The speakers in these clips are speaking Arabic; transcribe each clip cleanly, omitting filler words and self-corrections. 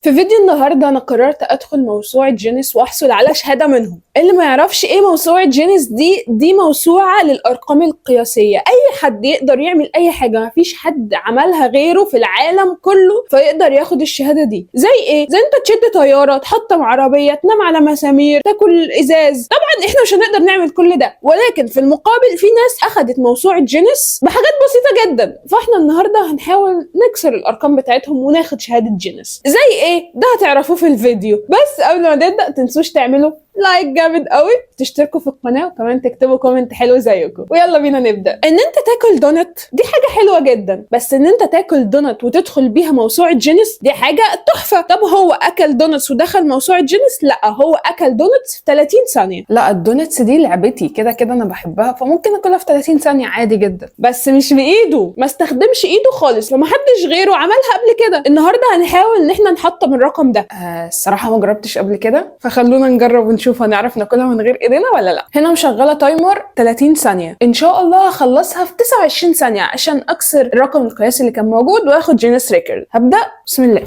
في فيديو النهارده انا قررت ادخل موسوعه جينيس واحصل على شهاده منهم. اللي ما يعرفش ايه موسوعه جينيس دي موسوعه للارقام القياسيه. اي حد يقدر يعمل اي حاجه مفيش حد عملها غيره في العالم كله فيقدر ياخد الشهاده دي. زي ايه؟ زي انت تشد طياره، تحطم عربيه، تنام على مسامير، تاكل ازاز. طبعا احنا مش هنقدر نعمل كل ده، ولكن في المقابل في ناس اخدت موسوعه جينيس بحاجات بسيطه جدا. فاحنا النهارده هنحاول نكسر الارقام بتاعتهم وناخد شهاده جينيس. زي ايه؟ ده هتعرفوه في الفيديو. بس قبل ما نبدا تنسوش تعملوا لايك جامد قوي، تشتركوا في القناه، وكمان تكتبوا كومنت حلو زيكم. ويلا بينا نبدا. ان انت تاكل دونت دي حاجه حلوه جدا، بس ان انت تاكل دونت وتدخل بيها موسوعه جينيس دي حاجه تحفه. طب هو اكل دونتس ودخل موسوعه جينيس؟ لا، هو اكل دونتس في 30 ثانيه. لا، الدونتس دي لعبتي، كده كده انا بحبها، فممكن اكلها في 30 ثانيه عادي جدا. بس مش بايده، ما استخدمش ايده خالص، ومحدش غيره عملها قبل كده. النهارده هنحاول ان احنا نحطم الرقم ده. الصراحه ما جربتش قبل كده، فخلونا نجرب ونشوف هنعرف ناكلها من غير ايدينا ولا لا. هنا مشغله تايمر 30 ثانيه، ان شاء الله هخلصها في 29 ثانيه عشان اكسر الرقم القياسي اللي كان موجود واخد جينيس ريكورد. هبدا. بسم الله.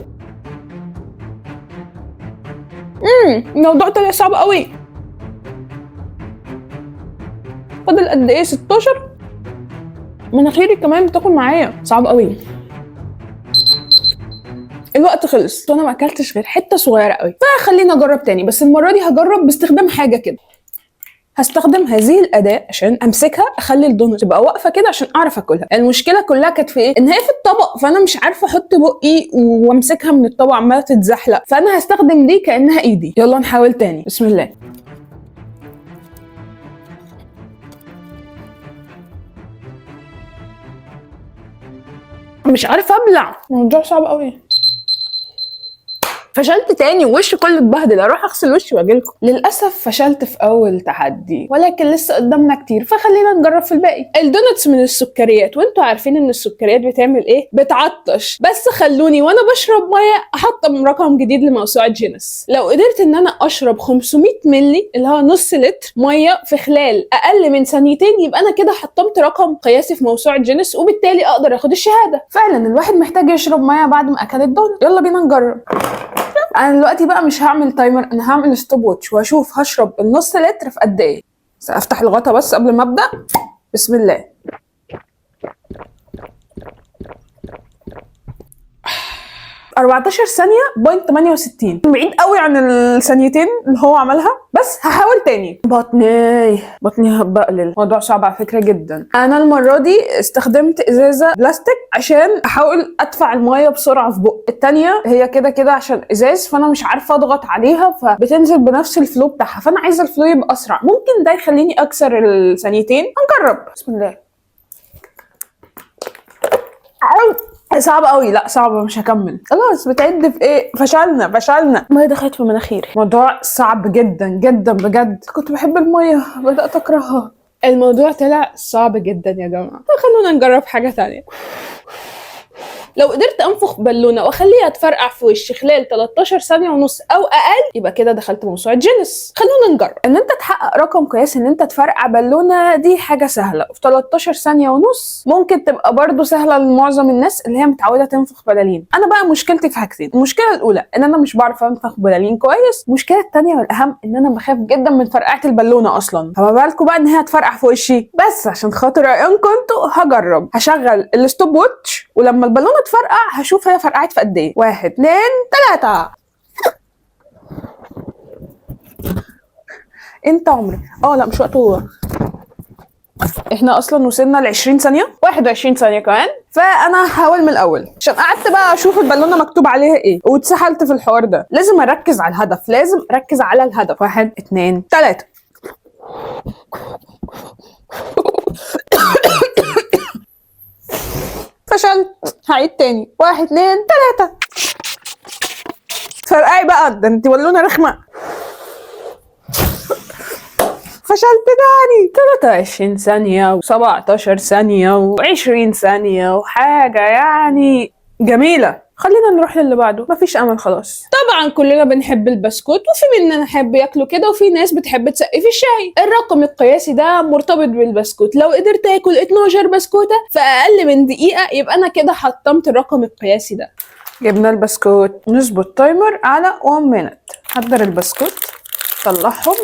الموضوع طلع صعب قوي. فاضل قد ايه؟ 16. مناخيري كمان بتاكل معايا، صعب قوي. الوقت خلص وانا ما اكلتش غير حته صغيره قوي، فخلينا اجرب تاني. بس المره دي هجرب باستخدام حاجه كده. هستخدم هذه الاداه عشان امسكها، اخلي الدونت تبقى واقفه كده عشان اعرف اكلها. المشكله كلها كانت في ايه؟ ان هي في الطبق، فانا مش عارفه احط بقي وامسكها من الطبق، عماله تتزحلق. فانا هستخدم دي كانها ايدي. يلا نحاول تاني. بسم الله. مش عارفه ابلع، الموضوع صعب قوي. فشلت تاني ووشي كله اتبهدل. اروح اغسل وشي واجيلكم. للاسف فشلت في اول تحدي، ولكن لسه قدامنا كتير، فخلينا نجرب في الباقي. الدونتس من السكريات، وانتوا عارفين ان السكريات بتعمل ايه؟ بتعطش. بس خلوني وانا بشرب ميه احطم رقم جديد لموسوعه جينيس. لو قدرت ان انا اشرب 500 مللي اللي هو نص لتر ميه في خلال اقل من ثانيتين، يبقى انا كده حطمت رقم قياسي في موسوعه جينيس، وبالتالي اقدر اخد الشهاده. فعلا الواحد محتاج يشرب ميه بعد ما اكل الدونت. يلا بينا نجرب. انا دلوقتي بقى مش هعمل تايمر، انا هعمل ستوب واتش واشوف هشرب النص لتر في قد ايه. افتح الغطا بس قبل ما ابدا. بسم الله. 14 ثانية بوينت 68، بعيد قوي عن الثانيتين اللي هو عملها، بس هحاول تاني. بطني هبقلل. الموضوع صعب على فكرة جدا. انا المرة دي استخدمت ازازة بلاستيك عشان احاول ادفع المية بسرعة في بق. التانية هي كده كده عشان ازاز، فانا مش عارفة اضغط عليها فبتنزل بنفس الفلو بتاعها، فانا عايزة الفلو يبقى اسرع. ممكن ده يخليني اكسر الثانيتين. هنجرب. بسم الله. صعب قوي. لا صعبه، مش هكمل. خلاص بتعد في ايه؟ فشلنا. الميه دخلت في مناخيري. موضوع صعب جدا جدا بجد. كنت بحب الميه، بدات اكرهها. الموضوع طلع صعب جدا يا جماعه. خلونا نجرب حاجه تانية. لو قدرت انفخ بالونه واخليها تفرقع في وشي خلال 13 ثانيه ونص او اقل، يبقى كده دخلت موسوعه جينيس. خلونا نجرب. ان انت تحقق رقم قياسي ان انت تفرقع بالونه، دي حاجه سهله في 13 ثانيه ونص. ممكن تبقى برضو سهله لمعظم الناس اللي هي متعوده تنفخ بلالين. انا بقى مشكلتي في حاجتين. المشكله الاولى ان انا مش بعرف انفخ بلالين كويس. المشكله الثانيه والاهم ان انا بخاف جدا من فرقعه البالونه اصلا، فما بالكم بقى ان هي هتفرقع في وشي. بس عشان خاطر عيونكم انتوا هجرب. هشغل الستوب واتش، ولما البالونه تفرقع هشوف هي فرقعت في قد ايه. 1 2 3. انت عمري لا مش وقته. احنا اصلا وصلنا ل 20 ثانيه، 21 ثانيه كمان. فانا هحاول من الاول عشان قعدت بقى اشوف البالونه مكتوب عليها ايه واتسحلت في الحوار ده. لازم اركز على الهدف، لازم اركز على الهدف. 1 2 3. فشلت. هعيد تاني. 1 2 3. فرقعي بقى، ده انت بالونه رخمه. فشلت تاني. 23 ثانية و17 ثانية و20 ثانية وحاجة يعني جميلة. خلينا نروح للي بعده. مفيش امل خلاص. طبعا كلنا بنحب البسكوت، وفي مننا يحب ياكله كده، وفي ناس بتحب تسقي في الشاي. الرقم القياسي ده مرتبط بالبسكوت. لو قدرت اكل 12 بسكوتة في اقل من دقيقة، يبقى انا كده حطمت الرقم القياسي ده. جبنا البسكوت، نظبط تايمر على 1 minute. حضر البسكوت، طلعهم.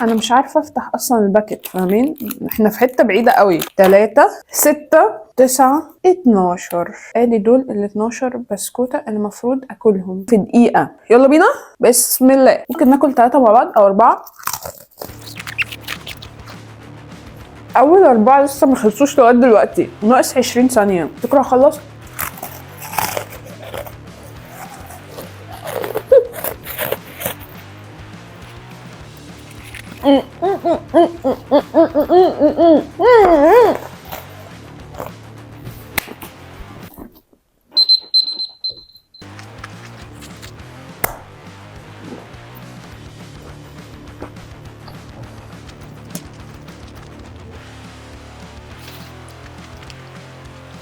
انا مش عارفه افتح اصلا الباكت، فاهمين؟ احنا في حته بعيده قوي. 3 6 9 12. ادي دول ال 12 بسكوته اللي المفروض اكلهم في دقيقه. يلا بينا، بسم الله. ممكن ناكل 3 مع بعض او 4. اول 4 لسه ما خلصوش لغايه دلوقتي، ناقص 20 ثانيه. فكره اخلص.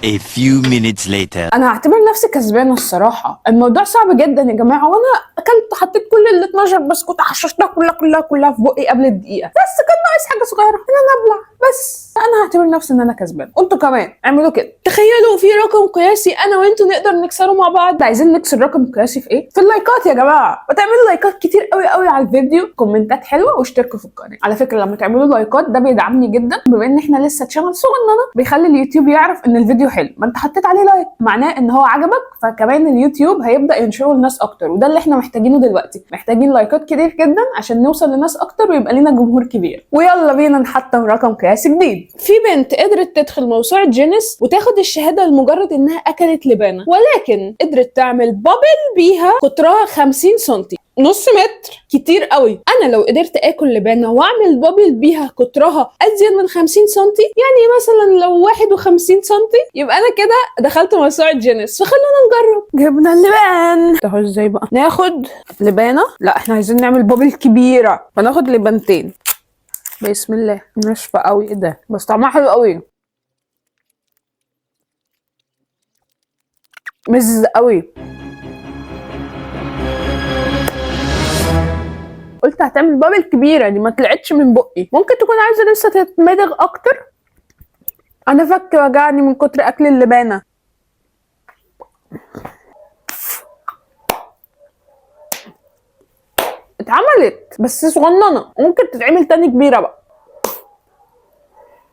A few minutes later. انا هعتبر نفسي كسبانه الصراحه. الموضوع صعب جدا يا جماعه، وانا اكلت، حطيت كل ال 12 بسكوت، حششتها كلها في بقي قبل الدقيقه، بس كان ناقص حاجه صغيره ان انا ابلع. بس انا هعتبر نفسي ان انا كسبان. انتوا كمان اعملوا كده. تخيلوا في رقم قياسي انا وانتوا نقدر نكسره مع بعض. عايزين نكسر رقم قياسي في ايه؟ في اللايكات يا جماعه. وتعملوا لايكات كتير قوي قوي على الفيديو، كومنتات حلوه، واشتركوا في القناه. على فكره لما تعملوا لايكات ده بيدعمني جدا، بما ان احنا لسه تشانل صغننه، بيخلي اليوتيوب يعرف ان الفيديو حلو. ما انت حطيت عليه لايك معناه ان هو عجبك، فكمان اليوتيوب هيبدا ينشره لناس اكتر، وده اللي احنا محتاجينه دلوقتي. محتاجين لايكات كتير جدا عشان نوصل لناس اكتر ويبقى لنا جمهور كبير. ويلا بينا نحطم رقم قياسي جديد. في بنت قدرت تدخل موسوعه جينيس وتاخد الشهاده لمجرد انها اكلت لبانه، ولكن قدرت تعمل بابل بيها قطرها 50 سنتي، نص متر. كتير قوي. انا لو قدرت اكل لبانه واعمل بابل بيها قطرها ازيد من 50 سنتي، يعني مثلا لو 51 سنتي، يبقى انا كده دخلت موسوعه جينيس. فخلونا نجرب. جبنا اللبان اهو. ازاي بقى ناخد لبانه؟ لا احنا عايزين نعمل بابل كبيره، فناخد لبانتين. بسم الله. ناشفه قوي. ايه ده؟ بس طعمها حلو قوي، مزز قوي. قلت هتعمل بابل كبيره، دي ما طلعتش من بقي. ممكن تكون عايزه لسه تتمضغ اكتر. انا فك وجعني من كتر اكل اللبانه. اتعملت بس صغننه، ممكن تتعمل تاني كبيره بقى.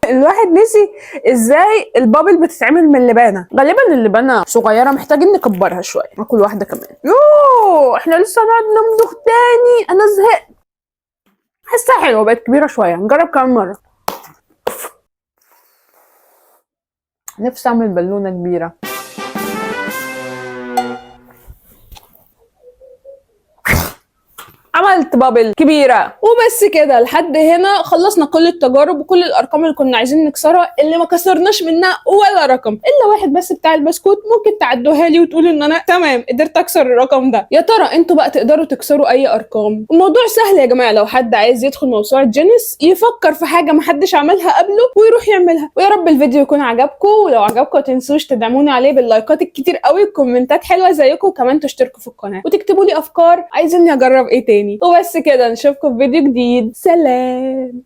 الواحد نسي ازاي البابل بتتعمل من اللبانه. غالبا اللبانه صغيره، محتاجين نكبرها شويه. ناكل واحده كمان. يوه احنا لسه هنقعد نمضغ تاني. انا زهقت. حاسها حلوه، بقت كبيره شويه. نجرب كمان مره. نفسي اعمل بالونه كبيره. عملت بابل كبيره. وبس كده. لحد هنا خلصنا كل التجارب وكل الارقام اللي كنا عايزين نكسرها، اللي ما كسرناش منها ولا رقم الا واحد بس بتاع البسكوت. ممكن تعدوها لي وتقولوا ان انا تمام قدرت اكسر الرقم ده. يا ترى انتوا بقى تقدروا تكسروا اي ارقام؟ الموضوع سهل يا جماعه. لو حد عايز يدخل موسوعه جينيس يفكر في حاجه محدش عملها قبله ويروح يعملها. ويا رب الفيديو يكون عجبكم، ولو عجبكم ما تنسوش تدعموني عليه باللايكات الكتير قوي وكومنتات حلوه زيكم، وكمان تشتركوا في القناه وتكتبوا لي افكار عايزيني اجرب ايه تاني. وبس كده، نشوفكم في فيديو جديد. سلام.